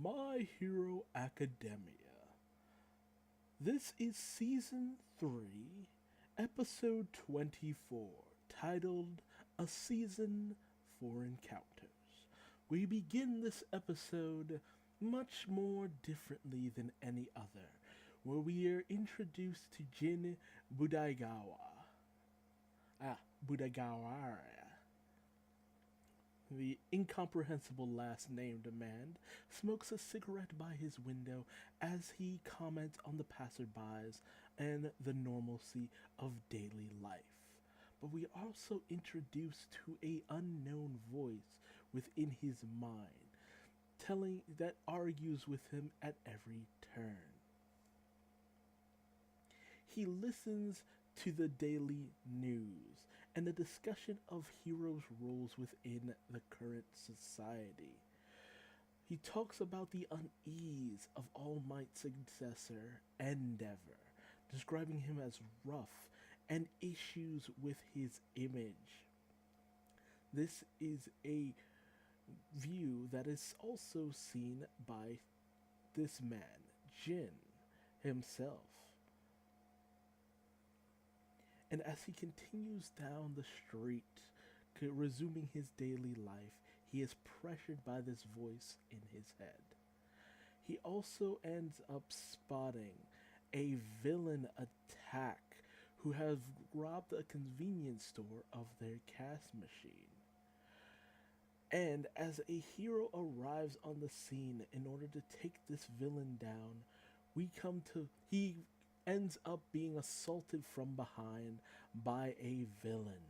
My Hero Academia. This is Season 3, Episode 24, titled A Season for Encounters. We begin this episode much more differently than any other, where we are introduced to Jin Budaigawa, the incomprehensible last name demand, smokes a cigarette by his window as he comments on the passerbys and the normalcy of daily life. But we are also introduced to a unknown voice within his mind, telling that argues with him at every turn. He listens to the daily news and the discussion of heroes' roles within the current society. He talks about the unease of All Might's successor, Endeavor, describing him as rough and issues with his image. This is a view that is also seen by this man, Jin, himself. And as he continues down the street, resuming his daily life, he is pressured by this voice in his head. He also ends up spotting a villain attack who have robbed a convenience store of their cash machine. And as a hero arrives on the scene in order to take this villain down, he ends up being assaulted from behind by a villain.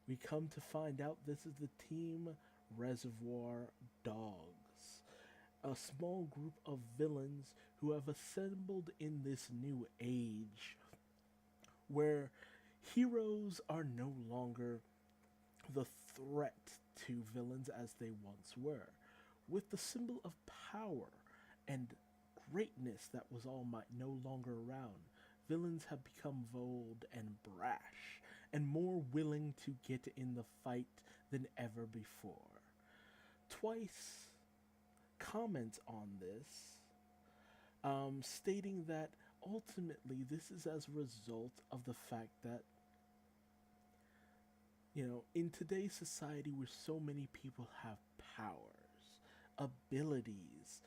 We come to find out this is the Team Reservoir Dogs, a small group of villains who have assembled in this new age where heroes are no longer the threat to villains as they once were. With the symbol of power and greatness that was All Might no longer around, villains have become bold and brash and more willing to get in the fight than ever before. Twice comments on this, stating that ultimately this is as a result of the fact that, in today's society where so many people have powers, abilities,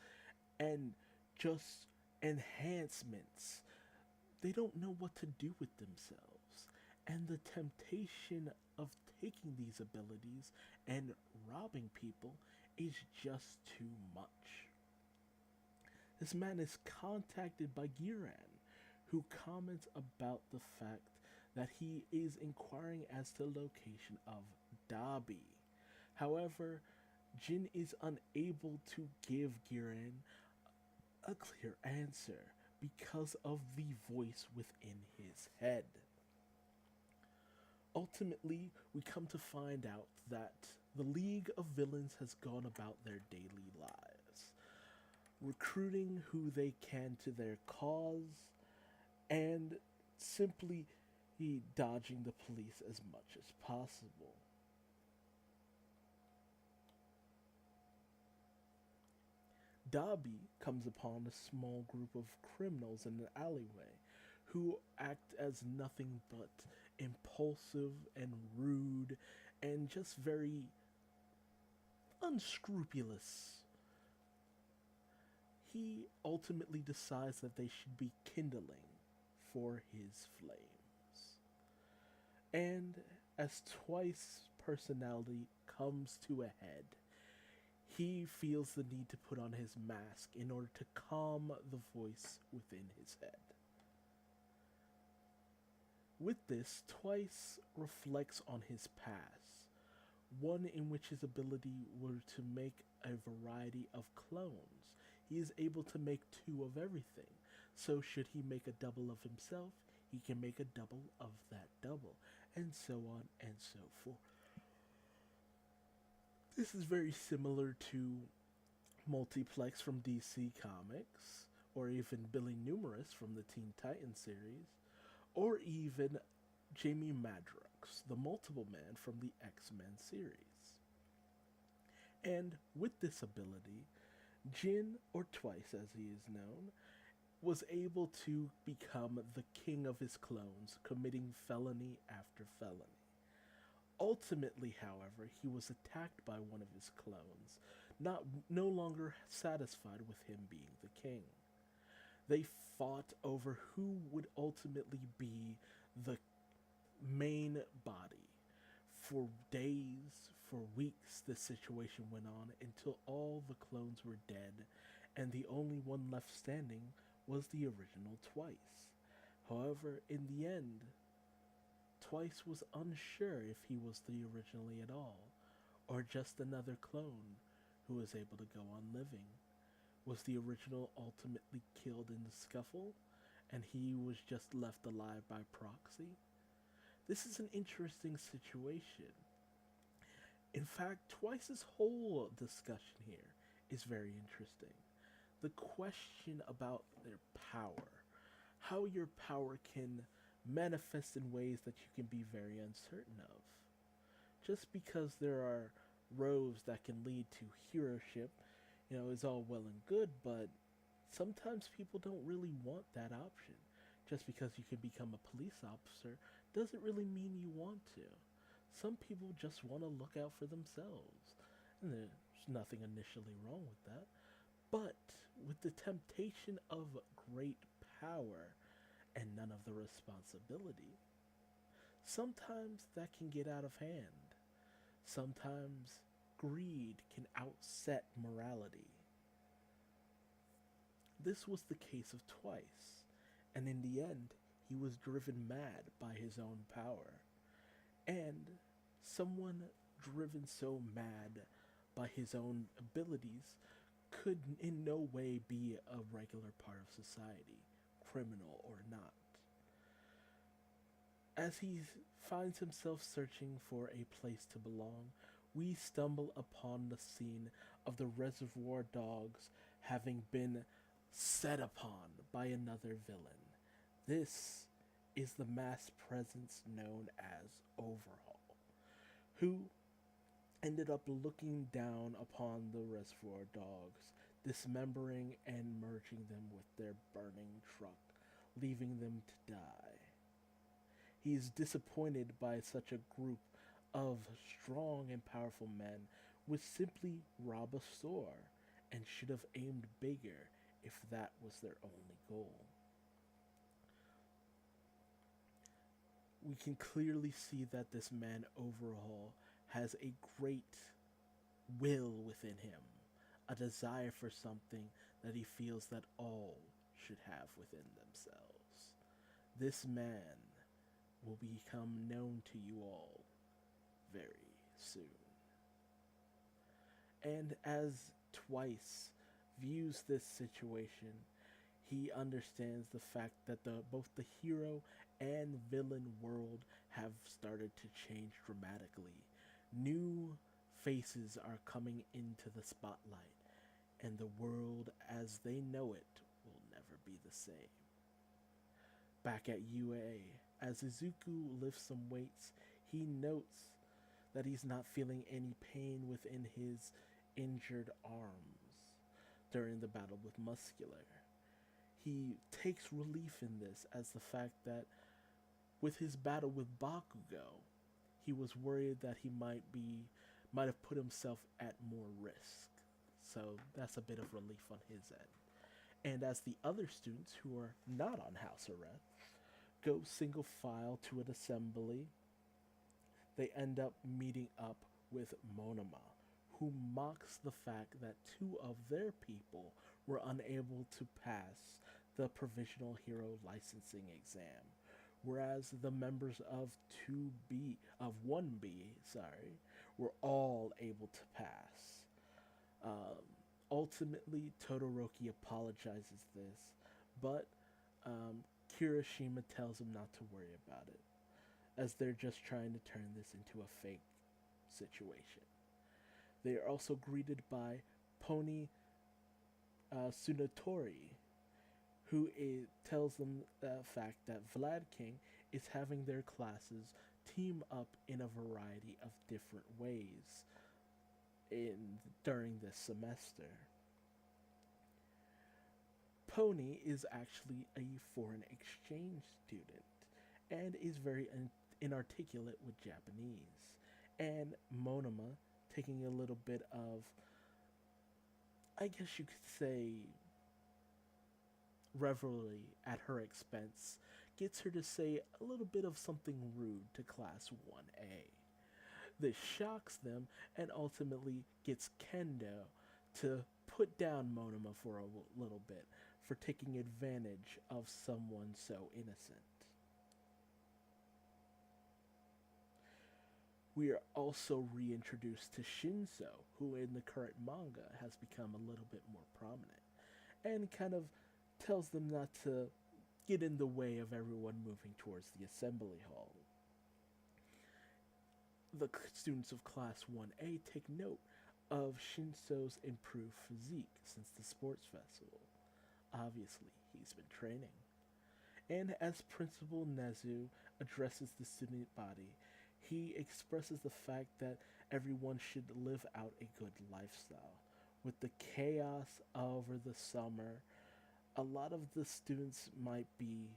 and just enhancements, they don't know what to do with themselves. And the temptation of taking these abilities and robbing people is just too much. This man is contacted by Giran, who comments about the fact that he is inquiring as to the location of Dabi. However, Jin is unable to give Giran a clear answer because of the voice within his head. Ultimately, we come to find out that the League of Villains has gone about their daily lives, recruiting who they can to their cause, and simply dodging the police as much as possible. Dabi comes upon a small group of criminals in an alleyway who act as nothing but impulsive and rude and just very unscrupulous. He ultimately decides that they should be kindling for his flames. And as Twice's personality comes to a head, he feels the need to put on his mask in order to calm the voice within his head. With this, Twice reflects on his past, one in which his ability were to make a variety of clones. He is able to make two of everything, so should he make a double of himself, he can make a double of that double, and so on and so forth. This is very similar to Multiplex from DC Comics, or even Billy Numerous from the Teen Titans series, or even Jamie Madrox, the Multiple Man from the X-Men series. And with this ability, Jin, or Twice as he is known, was able to become the king of his clones, committing felony after felony. Ultimately, however, he was attacked by one of his clones, not no longer satisfied with him being the king. They fought over who would ultimately be the main body. For days, for weeks, this situation went on until all the clones were dead, and the only one left standing was the original Twice. However, in the end, Twice was unsure if he was the originally at all, or just another clone who was able to go on living. Was the original ultimately killed in the scuffle, and he was just left alive by proxy? This is an interesting situation. In fact, Twice's whole discussion here is very interesting. The question about their power, how your power can manifest in ways that you can be very uncertain of. Just because there are roads that can lead to heroship, is all well and good, but sometimes people don't really want that option. Just because you can become a police officer doesn't really mean you want to. Some people just want to look out for themselves, and there's nothing initially wrong with that. But with the temptation of great power and none of the responsibility, sometimes that can get out of hand. Sometimes greed can outset morality. This was the case of Twice, and in the end, he was driven mad by his own power. And someone driven so mad by his own abilities could in no way be a regular part of society, criminal or not. As he finds himself searching for a place to belong, we stumble upon the scene of the reservoir dogs having been set upon by another villain. This is the masked presence known as Overhaul, who ended up looking down upon the reservoir dogs, dismembering and merging them with their burning truck, leaving them to die. He is disappointed by such a group of strong and powerful men would simply rob a store and should have aimed bigger if that was their only goal. We can clearly see that this man Overhaul has a great will within him, a desire for something that he feels that all should have within themselves. This man will become known to you all very soon. And as Twice views this situation, he understands the fact that both the hero and villain world have started to change dramatically. New faces are coming into the spotlight, and the world as they know it will never be the same. Back at UA, as Izuku lifts some weights, he notes that he's not feeling any pain within his injured arms during the battle with Muscular. He takes relief in this as the fact that with his battle with Bakugo, he was worried that he might have put himself at more risk. So that's a bit of relief on his end. And as the other students who are not on house arrest go single file to an assembly, they end up meeting up with Monoma, who mocks the fact that two of their people were unable to pass the provisional hero licensing exam, whereas the members of 1B, were all able to pass. Ultimately, Todoroki apologizes this, but Kirishima tells him not to worry about it, as they're just trying to turn this into a fake situation. They are also greeted by Pony Tsunotori, who tells them the fact that Vlad King is having their classes team up in a variety of different ways during this semester. Pony is actually a foreign exchange student and is very inarticulate with Japanese. And Monoma, taking a little bit of, I guess you could say, revelry at her expense, gets her to say a little bit of something rude to Class 1A. This shocks them and ultimately gets Kendo to put down Monoma for a little bit for taking advantage of someone so innocent. We are also reintroduced to Shinso, who in the current manga has become a little bit more prominent, and kind of tells them not to get in the way of everyone moving towards the assembly hall. The students of Class 1A take note of Shinso's improved physique since the sports festival. Obviously, he's been training. And as Principal Nezu addresses the student body, he expresses the fact that everyone should live out a good lifestyle. With the chaos over the summer, a lot of the students might be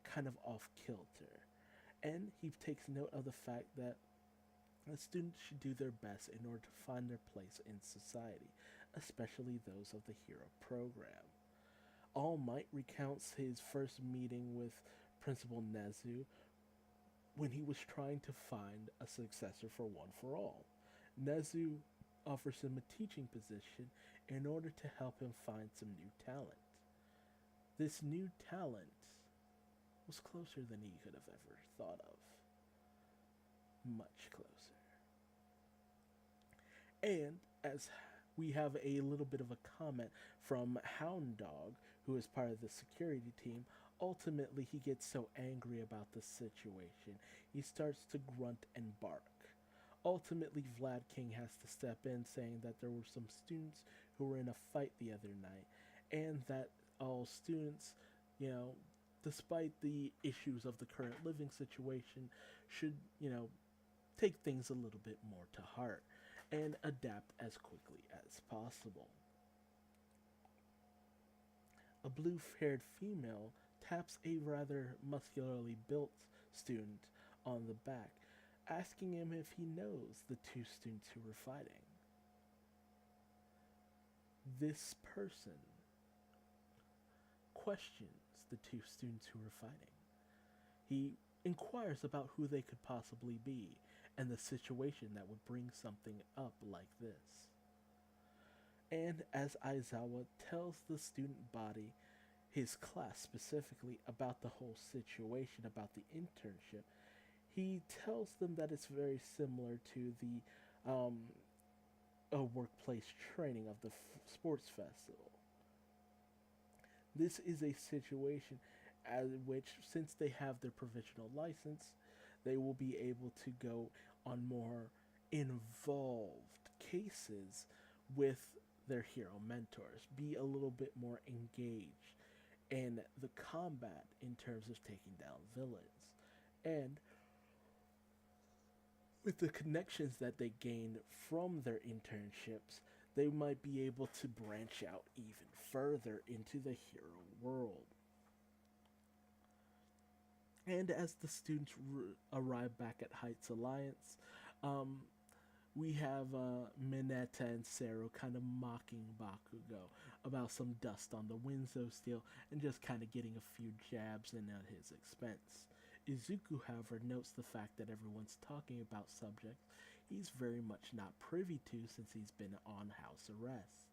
kind of off kilter. And he takes note of the fact that the students should do their best in order to find their place in society, especially those of the hero program. All Might recounts his first meeting with Principal Nezu when he was trying to find a successor for One for All. Nezu offers him a teaching position in order to help him find some new talent. This new talent was closer than he could have ever thought of. Much closer. And as we have a little bit of a comment from Hound Dog, who is part of the security team, ultimately he gets so angry about the situation, he starts to grunt and bark. Ultimately, Vlad King has to step in, saying that there were some students who were in a fight the other night, and that all students, despite the issues of the current living situation, should, take things a little bit more to heart and adapt as quickly as possible. A blue-haired female taps a rather muscularly built student on the back, asking him if he knows the two students who were fighting. This person questions the two students who were fighting. He inquires about who they could possibly be and the situation that would bring something up like this. And as Aizawa tells the student body, his class specifically, about the whole situation, about the internship, he tells them that it's very similar to the workplace training of the sports festival. This is a situation at which, since they have their provisional license, they will be able to go on more involved cases with their hero mentors, be a little bit more engaged in the combat in terms of taking down villains. And with the connections that they gain from their internships, they might be able to branch out even further into the hero world. And as the students arrive back at Heights Alliance, we have Mineta and Sero kind of mocking Bakugo about some dust on the Winzo steel and just kind of getting a few jabs in at his expense. Izuku, however, notes the fact that everyone's talking about subjects he's very much not privy to since he's been on house arrest.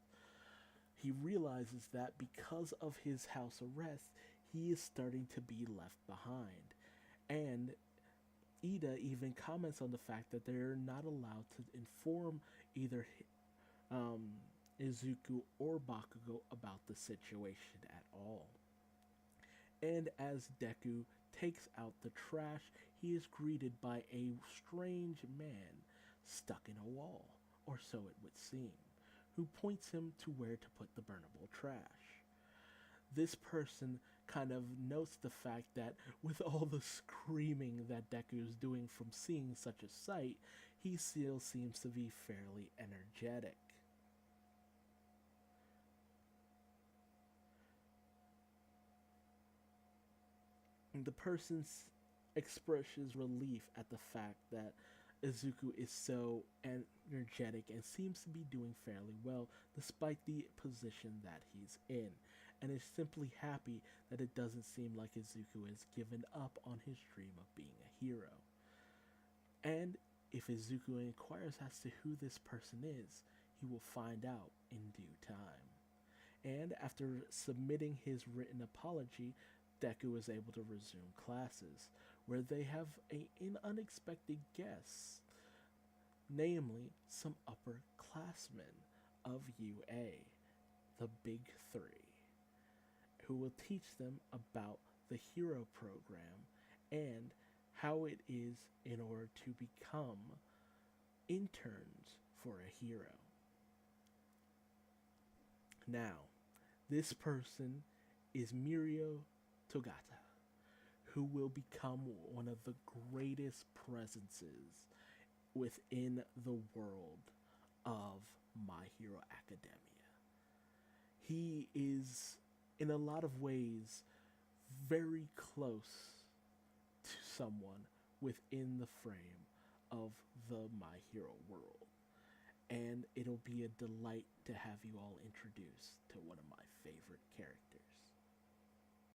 He realizes that because of his house arrest, he is starting to be left behind. And Ida even comments on the fact that they're not allowed to inform either Izuku or Bakugo about the situation at all. And as Deku takes out the trash, he is greeted by a strange man stuck in a wall, or so it would seem, who points him to where to put the burnable trash. This person kind of notes the fact that with all the screaming that Deku is doing from seeing such a sight, he still seems to be fairly energetic. The person expresses relief at the fact that Izuku is so energetic and seems to be doing fairly well despite the position that he's in, and is simply happy that it doesn't seem like Izuku has given up on his dream of being a hero. And if Izuku inquires as to who this person is, he will find out in due time. And after submitting his written apology, Deku is able to resume classes, where they have an unexpected guest, namely some upperclassmen of UA, the Big Three, who will teach them about the hero program and how it is in order to become interns for a hero. Now, this person is Mirio Togata, who will become one of the greatest presences within the world of My Hero Academia. He is, in a lot of ways, very close to someone within the frame of the My Hero world. And it'll be a delight to have you all introduced to one of my favorite characters.